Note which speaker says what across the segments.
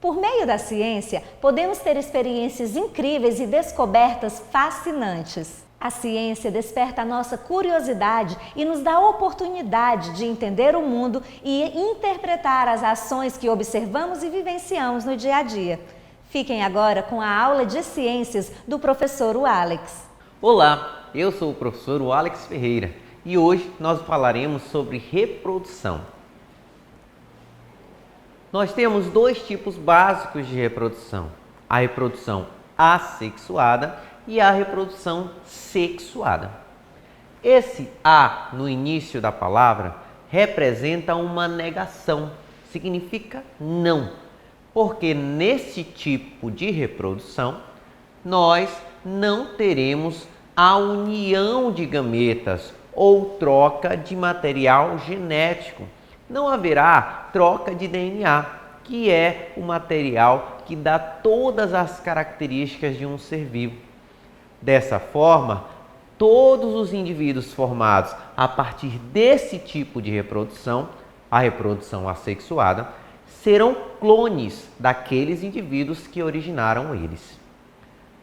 Speaker 1: Por meio da ciência, podemos ter experiências incríveis e descobertas fascinantes. A ciência desperta a nossa curiosidade e nos dá a oportunidade de entender o mundo e interpretar as ações que observamos e vivenciamos no dia a dia. Fiquem agora com a aula de ciências do professor Alex.
Speaker 2: Olá, eu sou o professor Alex Ferreira e hoje nós falaremos sobre reprodução. Nós temos dois tipos básicos de reprodução: a reprodução assexuada e a reprodução sexuada. Esse A no início da palavra representa uma negação, significa não, porque nesse tipo de reprodução nós não teremos a união de gametas ou troca de material genético. Não haverá troca de DNA, que é o material que dá todas as características de um ser vivo. Dessa forma, todos os indivíduos formados a partir desse tipo de reprodução, a reprodução assexuada, serão clones daqueles indivíduos que originaram eles.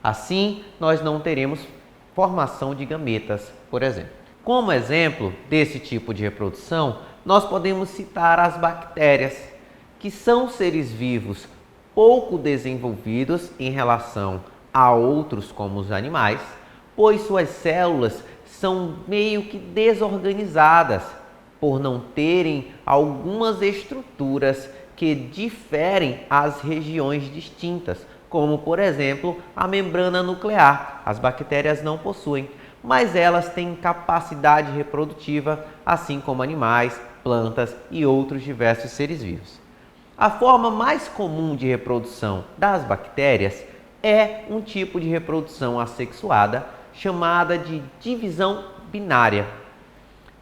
Speaker 2: Assim, nós não teremos formação de gametas, por exemplo. Como exemplo desse tipo de reprodução, nós podemos citar as bactérias, que são seres vivos pouco desenvolvidos em relação a outros como os animais, pois suas células são meio que desorganizadas, por não terem algumas estruturas que diferem as regiões distintas, como por exemplo a membrana nuclear. As bactérias não possuem, mas elas têm capacidade reprodutiva, assim como animais, plantas e outros diversos seres vivos. A forma mais comum de reprodução das bactérias é um tipo de reprodução assexuada chamada de divisão binária.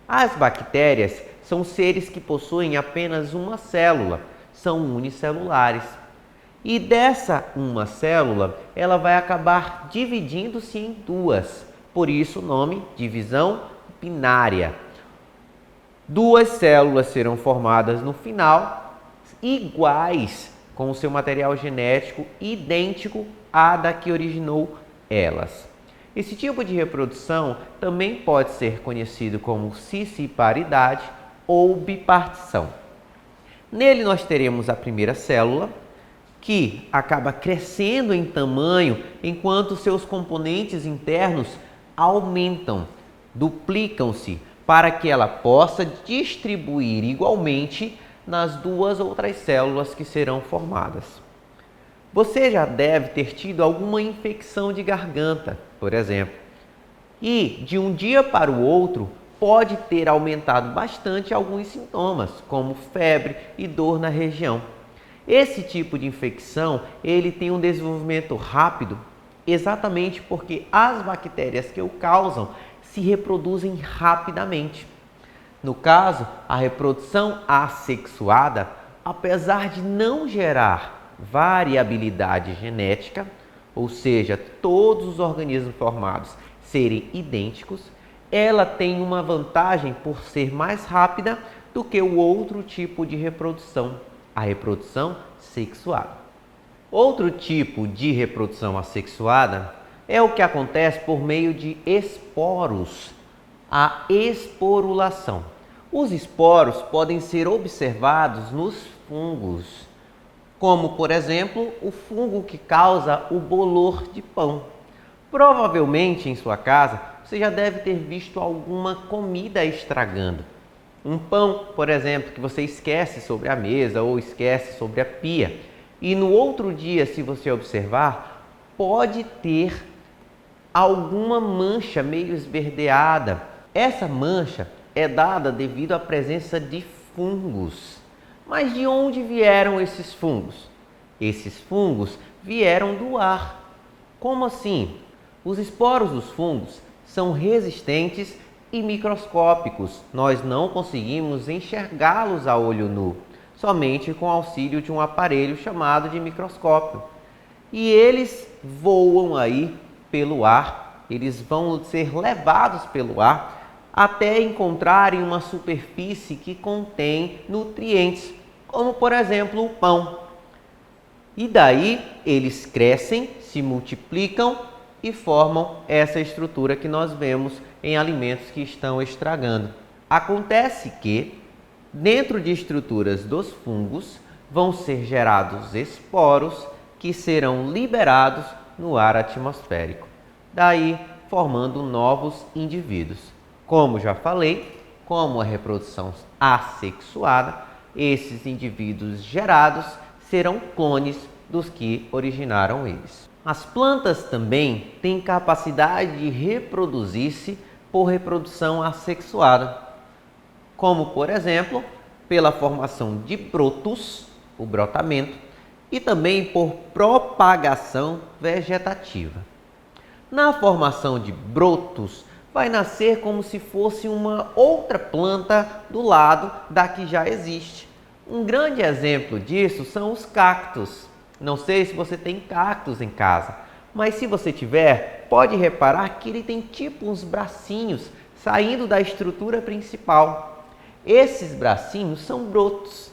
Speaker 2: As bactérias são seres que possuem apenas uma célula, são unicelulares. E dessa uma célula, ela vai acabar dividindo-se em duas, por isso o nome divisão binária. Duas células serão formadas no final, iguais, com o seu material genético idêntico à da que originou elas. Esse tipo de reprodução também pode ser conhecido como cisparidade ou bipartição. Nele nós teremos a primeira célula, que acaba crescendo em tamanho enquanto seus componentes internos aumentam, duplicam-se, para que ela possa distribuir igualmente nas duas outras células que serão formadas. Você já deve ter tido alguma infecção de garganta, por exemplo, e de um dia para o outro pode ter aumentado bastante alguns sintomas, como febre e dor na região. Esse tipo de infecção, ele tem um desenvolvimento rápido, exatamente porque as bactérias que o causam se reproduzem rapidamente. No caso, a reprodução assexuada, apesar de não gerar variabilidade genética, ou seja, todos os organismos formados serem idênticos, ela tem uma vantagem por ser mais rápida do que o outro tipo de reprodução, a reprodução sexuada. Outro tipo de reprodução assexuada é o que acontece por meio de esporos, a esporulação. Os esporos podem ser observados nos fungos, como por exemplo o fungo que causa o bolor de pão. Provavelmente em sua casa você já deve ter visto alguma comida estragando. Um pão, por exemplo, que você esquece sobre a mesa ou esquece sobre a pia. E no outro dia, se você observar, pode ter alguma mancha meio esverdeada. Essa mancha é dada devido à presença de fungos. Mas de onde vieram esses fungos? Esses fungos vieram do ar. Como assim? Os esporos dos fungos são resistentes e microscópicos. Nós não conseguimos enxergá-los a olho nu, somente com o auxílio de um aparelho chamado de microscópio. E eles voam aí pelo ar, eles vão ser levados pelo ar até encontrarem uma superfície que contém nutrientes, como por exemplo o pão. E daí eles crescem, se multiplicam e formam essa estrutura que nós vemos em alimentos que estão estragando. Acontece que, dentro de estruturas dos fungos, vão ser gerados esporos que serão liberados no ar atmosférico, daí formando novos indivíduos. Como já falei, como a reprodução assexuada, esses indivíduos gerados serão clones dos que originaram eles. As plantas também têm capacidade de reproduzir-se por reprodução assexuada, como, por exemplo, pela formação de brotos, o brotamento, e também por propagação vegetativa. Na formação de brotos, vai nascer como se fosse uma outra planta do lado da que já existe. Um grande exemplo disso são os cactos. Não sei se você tem cactos em casa, mas se você tiver, pode reparar que ele tem tipo uns bracinhos saindo da estrutura principal. Esses bracinhos são brotos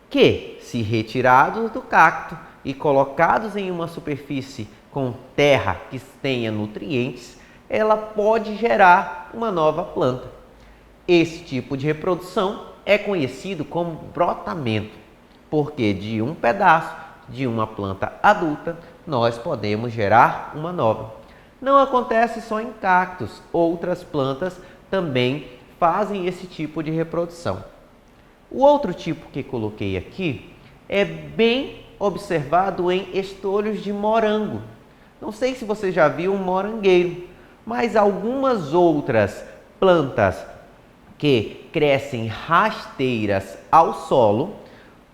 Speaker 2: que, se retirados do cacto e colocados em uma superfície com terra que tenha nutrientes, ela pode gerar uma nova planta. Esse tipo de reprodução é conhecido como brotamento, porque de um pedaço de uma planta adulta nós podemos gerar uma nova. Não acontece só em cactos, outras plantas também fazem esse tipo de reprodução. O outro tipo que coloquei aqui é bem observado em estolhos de morango. Não sei se você já viu um morangueiro, mas algumas outras plantas que crescem rasteiras ao solo,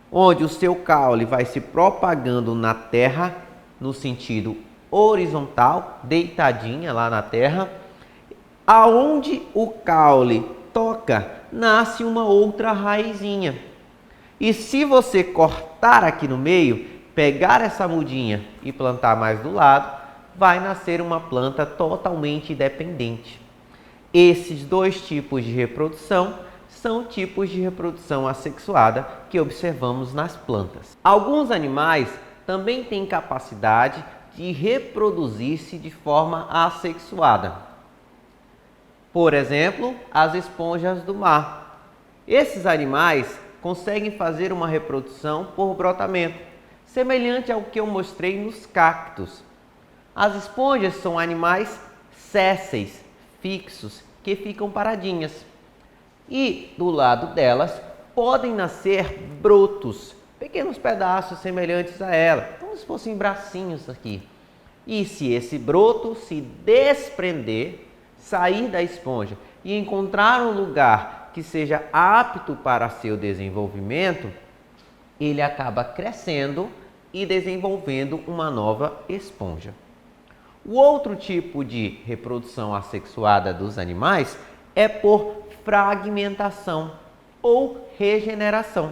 Speaker 2: onde o seu caule vai se propagando na terra no sentido horizontal, deitadinha lá na terra, aonde o caule toca, nasce uma outra raizinha. E se você cortar aqui no meio, pegar essa mudinha e plantar mais do lado, vai nascer uma planta totalmente dependente. Esses dois tipos de reprodução são tipos de reprodução assexuada que observamos nas plantas. Alguns animais também têm capacidade de reproduzir-se de forma assexuada. Por exemplo, as esponjas do mar. Esses animais conseguem fazer uma reprodução por brotamento, semelhante ao que eu mostrei nos cactos. As esponjas são animais sésseis, fixos, que ficam paradinhas. E do lado delas podem nascer brotos, pequenos pedaços semelhantes a ela, como se fossem bracinhos aqui. E se esse broto se desprender, sair da esponja e encontrar um lugar que seja apto para seu desenvolvimento, ele acaba crescendo e desenvolvendo uma nova esponja. O outro tipo de reprodução assexuada dos animais é por fragmentação ou regeneração.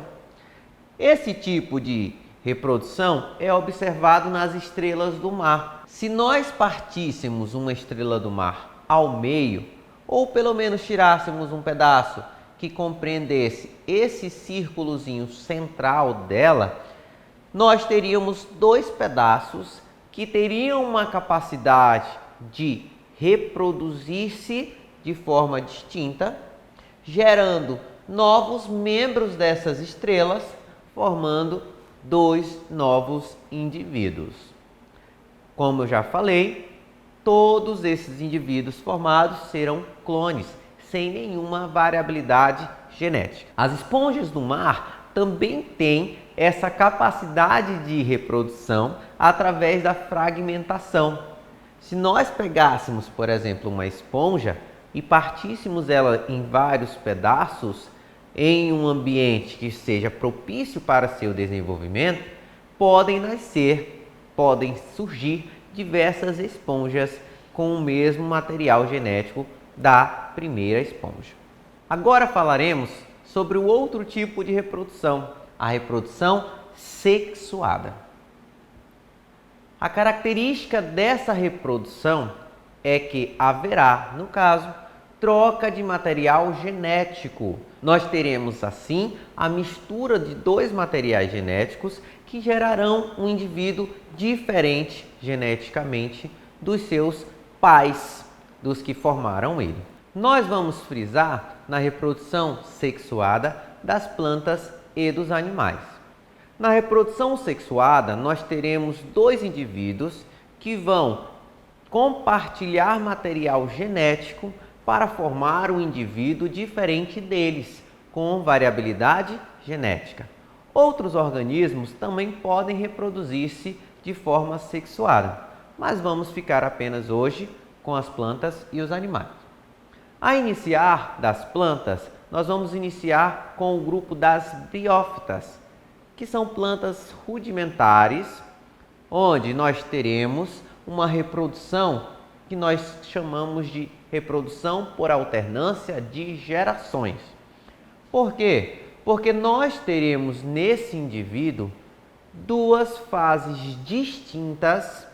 Speaker 2: Esse tipo de reprodução é observado nas estrelas do mar. Se nós partíssemos uma estrela do mar ao meio, ou pelo menos tirássemos um pedaço que compreendesse esse círculozinho central dela, nós teríamos dois pedaços que teriam uma capacidade de reproduzir-se de forma distinta, gerando novos membros dessas estrelas, formando dois novos indivíduos. Como eu já falei, todos esses indivíduos formados serão clones, sem nenhuma variabilidade genética. As esponjas do mar também têm essa capacidade de reprodução através da fragmentação. Se nós pegássemos, por exemplo, uma esponja e partíssemos ela em vários pedaços, em um ambiente que seja propício para seu desenvolvimento, podem surgir diversas esponjas com o mesmo material genético da primeira esponja. Agora falaremos sobre o outro tipo de reprodução, a reprodução sexuada. A característica dessa reprodução é que haverá, no caso, troca de material genético. Nós teremos assim a mistura de dois materiais genéticos que gerarão um indivíduo diferente geneticamente dos seus pais, dos que formaram ele. Nós vamos frisar na reprodução sexuada das plantas e dos animais. Na reprodução sexuada, nós teremos dois indivíduos que vão compartilhar material genético para formar um indivíduo diferente deles, com variabilidade genética. Outros organismos também podem reproduzir-se de forma sexuada, mas vamos ficar apenas hoje com as plantas e os animais. A iniciar das plantas, nós vamos iniciar com o grupo das briófitas, que são plantas rudimentares, onde nós teremos uma reprodução que nós chamamos de reprodução por alternância de gerações. Por quê? Porque nós teremos nesse indivíduo duas fases distintas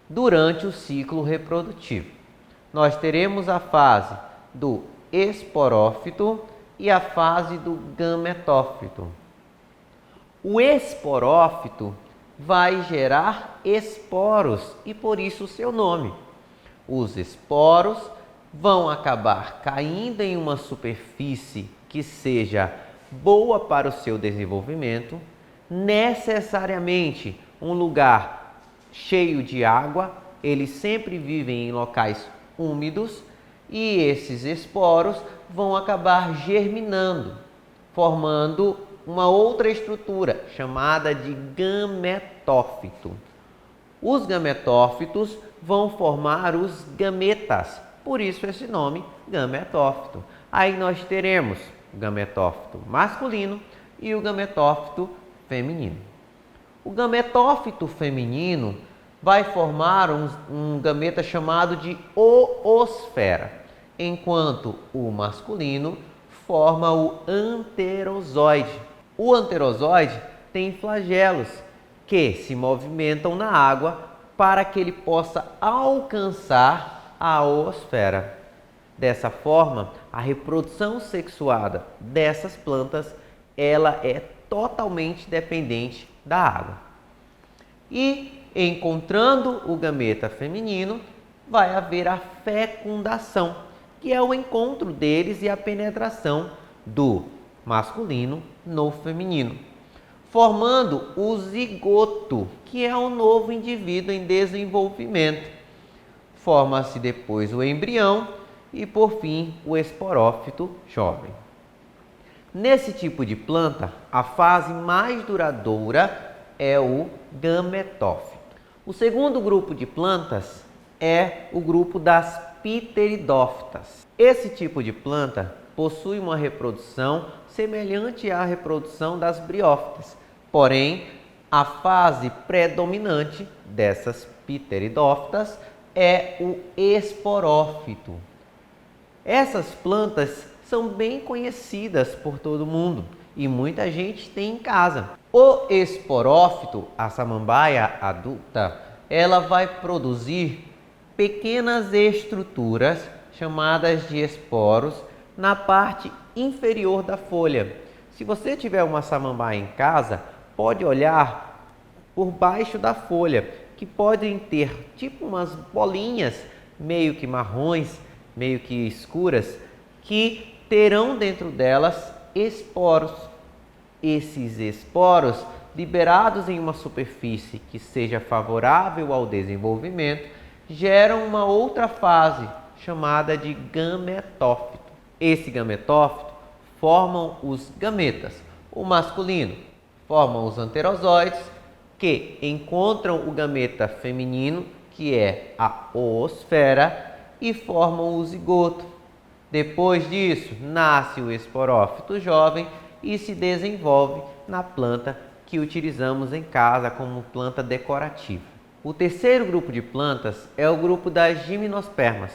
Speaker 2: durante o ciclo reprodutivo. Nós teremos a fase do esporófito e a fase do gametófito. O esporófito vai gerar esporos e por isso o seu nome. Os esporos vão acabar caindo em uma superfície que seja boa para o seu desenvolvimento, necessariamente um lugar cheio de água, eles sempre vivem em locais úmidos e esses esporos vão acabar germinando, formando uma outra estrutura chamada de gametófito. Os gametófitos vão formar os gametas, por isso esse nome gametófito. Aí nós teremos o gametófito masculino e o gametófito feminino. O gametófito feminino vai formar um gameta chamado de oosfera, enquanto o masculino forma o anterozoide. O anterozoide tem flagelos que se movimentam na água para que ele possa alcançar a oosfera. Dessa forma, a reprodução sexuada dessas plantas, ela é totalmente dependente da água. E encontrando o gameta feminino, vai haver a fecundação, que é o encontro deles e a penetração do masculino no feminino, formando o zigoto, que é um novo indivíduo em desenvolvimento. Forma-se depois o embrião e, por fim, o esporófito jovem. Nesse tipo de planta, a fase mais duradoura é o gametófito. O segundo grupo de plantas é o grupo das pteridófitas. Esse tipo de planta possui uma reprodução semelhante à reprodução das briófitas, porém, a fase predominante dessas pteridófitas é o esporófito. Essas plantas são bem conhecidas por todo mundo e muita gente tem em casa. O esporófito, a samambaia adulta, ela vai produzir pequenas estruturas chamadas de esporos na parte inferior da folha. Se você tiver uma samambaia em casa, pode olhar por baixo da folha, que podem ter tipo umas bolinhas meio que marrons, meio que escuras, que terão dentro delas esporos. Esses esporos, liberados em uma superfície que seja favorável ao desenvolvimento, geram uma outra fase chamada de gametófito. Esse gametófito formam os gametas. O masculino formam os anterozoides, que encontram o gameta feminino, que é a oosfera, e formam o zigoto. Depois disso, nasce o esporófito jovem e se desenvolve na planta que utilizamos em casa como planta decorativa. O terceiro grupo de plantas é o grupo das gimnospermas,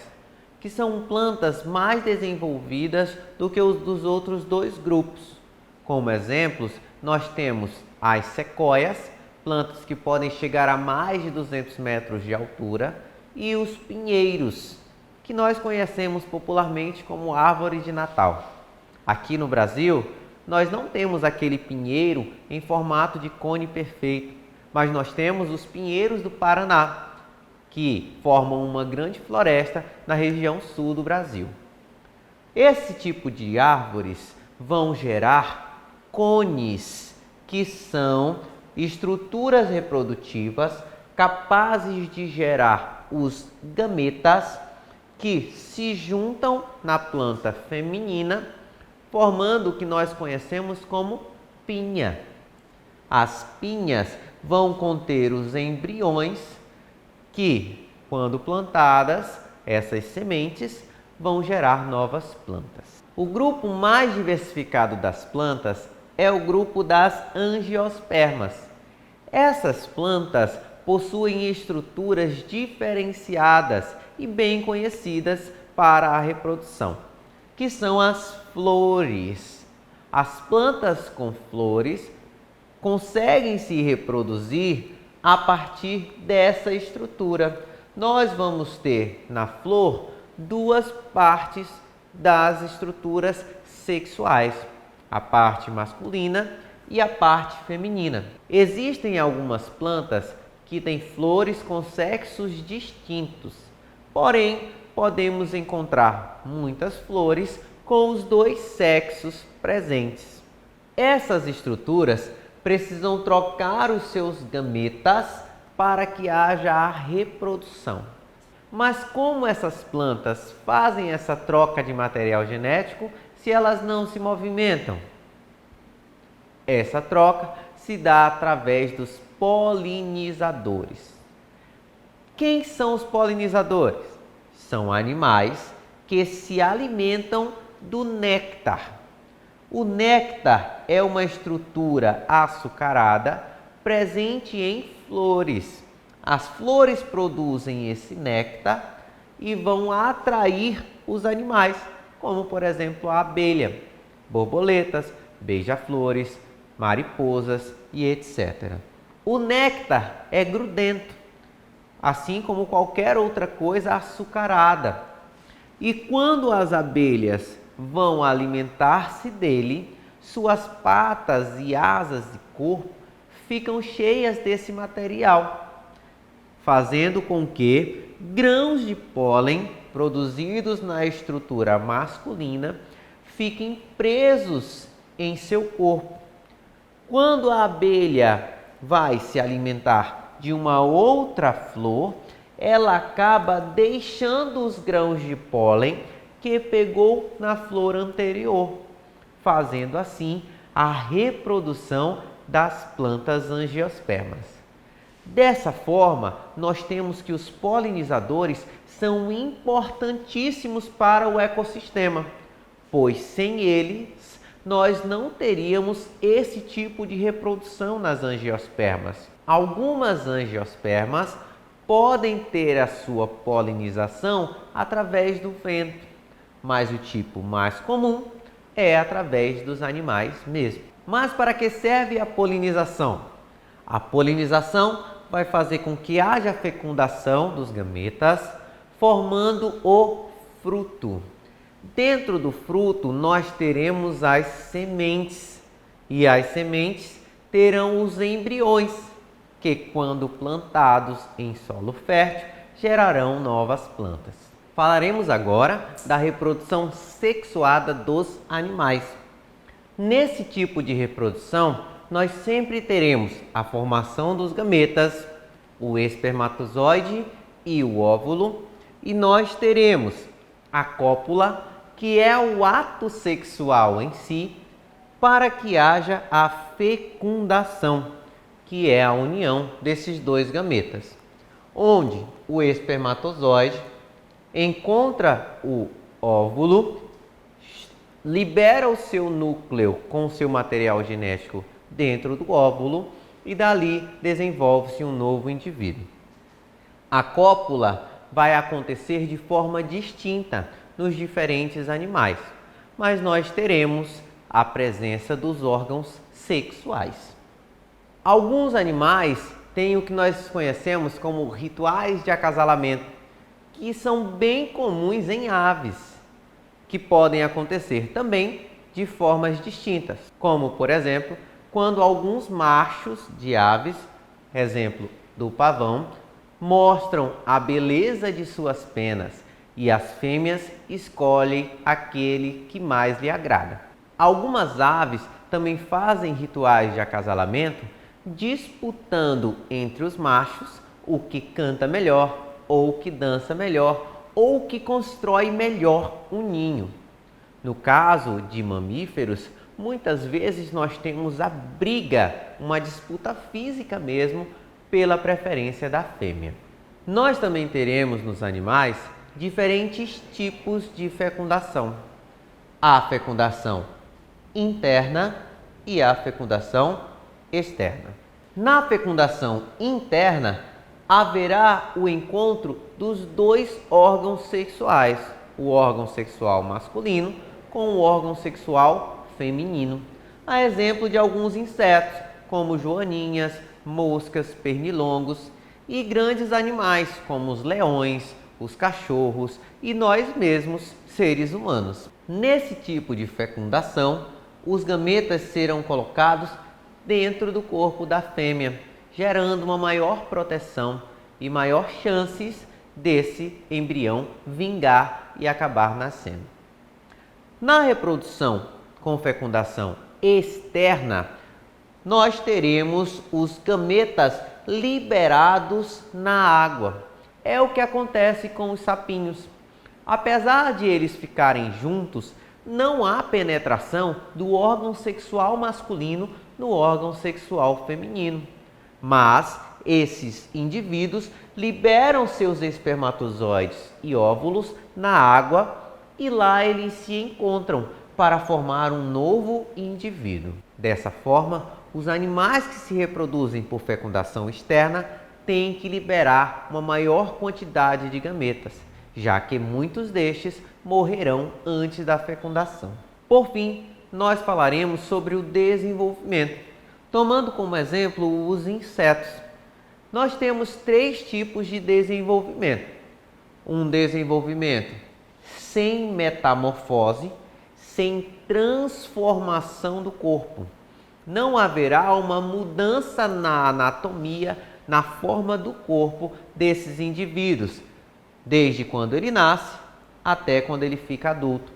Speaker 2: que são plantas mais desenvolvidas do que os dos outros dois grupos. Como exemplos, nós temos as sequoias, plantas que podem chegar a mais de 200 metros de altura, e os pinheiros, que nós conhecemos popularmente como árvore de Natal. Aqui no Brasil, nós não temos aquele pinheiro em formato de cone perfeito, mas nós temos os pinheiros do Paraná, que formam uma grande floresta na região sul do Brasil. Esse tipo de árvores vão gerar cones, que são estruturas reprodutivas capazes de gerar os gametas que se juntam na planta feminina, formando o que nós conhecemos como pinha. As pinhas vão conter os embriões que, quando plantadas, essas sementes vão gerar novas plantas. O grupo mais diversificado das plantas é o grupo das angiospermas. Essas plantas possuem estruturas diferenciadas e bem conhecidas para a reprodução, que são as flores. As plantas com flores conseguem se reproduzir a partir dessa estrutura. Nós vamos ter na flor duas partes das estruturas sexuais, a parte masculina e a parte feminina. Existem algumas plantas que têm flores com sexos distintos, porém podemos encontrar muitas flores com os dois sexos presentes. Essas estruturas precisam trocar os seus gametas para que haja a reprodução. Mas como essas plantas fazem essa troca de material genético se elas não se movimentam? Essa troca se dá através dos polinizadores. Quem são os polinizadores? São animais que se alimentam do néctar. O néctar é uma estrutura açucarada presente em flores. As flores produzem esse néctar e vão atrair os animais, como por exemplo a abelha, borboletas, beija-flores, mariposas e etc. O néctar é grudento, assim como qualquer outra coisa açucarada. E quando as abelhas vão alimentar-se dele, suas patas e asas e corpo ficam cheias desse material, fazendo com que grãos de pólen produzidos na estrutura masculina fiquem presos em seu corpo. Quando a abelha vai se alimentar de uma outra flor, ela acaba deixando os grãos de pólen que pegou na flor anterior, fazendo assim a reprodução das plantas angiospermas. Dessa forma, nós temos que os polinizadores são importantíssimos para o ecossistema, pois sem eles nós não teríamos esse tipo de reprodução nas angiospermas. Algumas angiospermas podem ter a sua polinização através do vento, mas o tipo mais comum é através dos animais mesmo. Mas para que serve a polinização? A polinização vai fazer com que haja fecundação dos gametas, formando o fruto. Dentro do fruto nós teremos as sementes, e as sementes terão os embriões, que quando plantados em solo fértil gerarão novas plantas. Falaremos agora da reprodução sexuada dos animais. Nesse tipo de reprodução, nós sempre teremos a formação dos gametas, o espermatozoide e o óvulo, e nós teremos a cópula, que é o ato sexual em si, para que haja a fecundação, que é a união desses dois gametas, onde o espermatozoide encontra o óvulo, libera o seu núcleo com o seu material genético dentro do óvulo e dali desenvolve-se um novo indivíduo. A cópula vai acontecer de forma distinta nos diferentes animais, mas nós teremos a presença dos órgãos sexuais. Alguns animais têm o que nós conhecemos como rituais de acasalamento, que são bem comuns em aves, que podem acontecer também de formas distintas, como, por exemplo, quando alguns machos de aves, exemplo do pavão, mostram a beleza de suas penas e as fêmeas escolhem aquele que mais lhe agrada. Algumas aves também fazem rituais de acasalamento, disputando entre os machos o que canta melhor, ou o que dança melhor, ou o que constrói melhor um ninho. No caso de mamíferos, muitas vezes nós temos a briga, uma disputa física mesmo, pela preferência da fêmea. Nós também teremos nos animais diferentes tipos de fecundação. A fecundação interna e a fecundação externa. Na fecundação interna, haverá o encontro dos dois órgãos sexuais, o órgão sexual masculino com o órgão sexual feminino. A exemplo de alguns insetos, como joaninhas, moscas, pernilongos e grandes animais, como os leões, os cachorros e nós mesmos, seres humanos. Nesse tipo de fecundação, os gametas serão colocados dentro do corpo da fêmea, gerando uma maior proteção e maior chances desse embrião vingar e acabar nascendo. Na reprodução com fecundação externa, nós teremos os gametas liberados na água. É o que acontece com os sapinhos. Apesar de eles ficarem juntos, não há penetração do órgão sexual masculino no órgão sexual feminino. Mas esses indivíduos liberam seus espermatozoides e óvulos na água e lá eles se encontram para formar um novo indivíduo. Dessa forma, os animais que se reproduzem por fecundação externa têm que liberar uma maior quantidade de gametas, já que muitos destes morrerão antes da fecundação. Por fim, nós falaremos sobre o desenvolvimento, tomando como exemplo os insetos. Nós temos 3 tipos de desenvolvimento. Um desenvolvimento sem metamorfose, sem transformação do corpo. Não haverá uma mudança na anatomia, na forma do corpo desses indivíduos, desde quando ele nasce até quando ele fica adulto.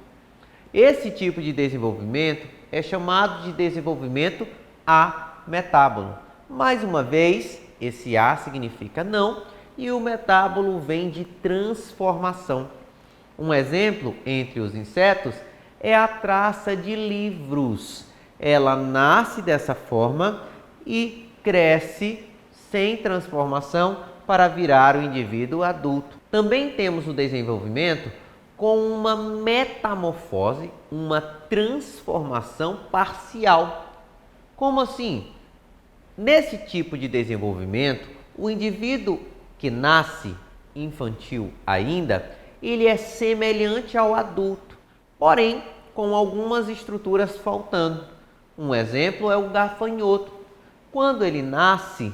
Speaker 2: Esse tipo de desenvolvimento é chamado de desenvolvimento ametábolo. Mais uma vez, esse A significa não e o metábolo vem de transformação. Um exemplo entre os insetos é a traça de livros. Ela nasce dessa forma e cresce sem transformação para virar o indivíduo adulto. Também temos o desenvolvimento com uma metamorfose, uma transformação parcial. Como assim? Nesse tipo de desenvolvimento, o indivíduo que nasce infantil ainda, ele é semelhante ao adulto, porém com algumas estruturas faltando. Um exemplo é o gafanhoto. Quando ele nasce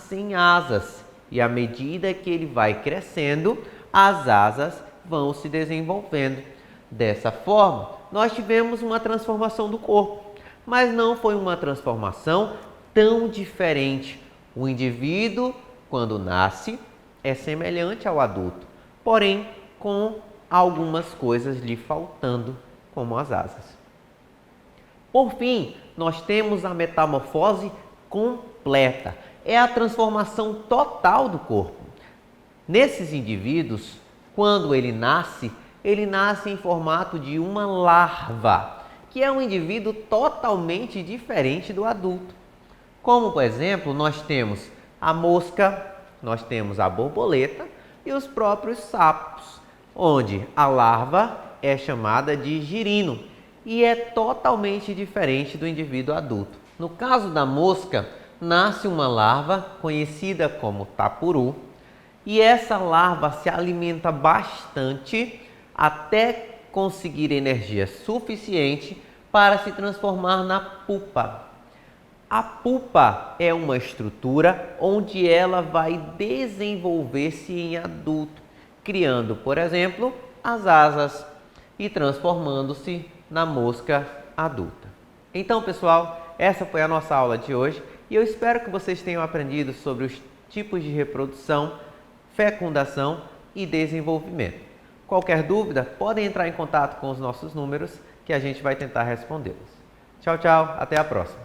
Speaker 2: sem asas e à medida que ele vai crescendo, as asas vão se desenvolvendo. Dessa forma, nós tivemos uma transformação do corpo, mas não foi uma transformação tão diferente. O indivíduo, quando nasce, é semelhante ao adulto, porém com algumas coisas lhe faltando, como as asas. Por fim, nós temos a metamorfose completa. É a transformação total do corpo. Nesses indivíduos, quando ele nasce em formato de uma larva, que é um indivíduo totalmente diferente do adulto. Como, por exemplo, nós temos a mosca, nós temos a borboleta e os próprios sapos, onde a larva é chamada de girino e é totalmente diferente do indivíduo adulto. No caso da mosca, nasce uma larva conhecida como tapuru e essa larva se alimenta bastante até conseguir energia suficiente para se transformar na pupa. A pupa é uma estrutura onde ela vai desenvolver-se em adulto criando, por exemplo, as asas e transformando-se na mosca adulta. Então, pessoal, essa foi a nossa aula de hoje e eu espero que vocês tenham aprendido sobre os tipos de reprodução, fecundação e desenvolvimento. Qualquer dúvida, podem entrar em contato com os nossos números que a gente vai tentar respondê-los. Tchau, tchau, até a próxima!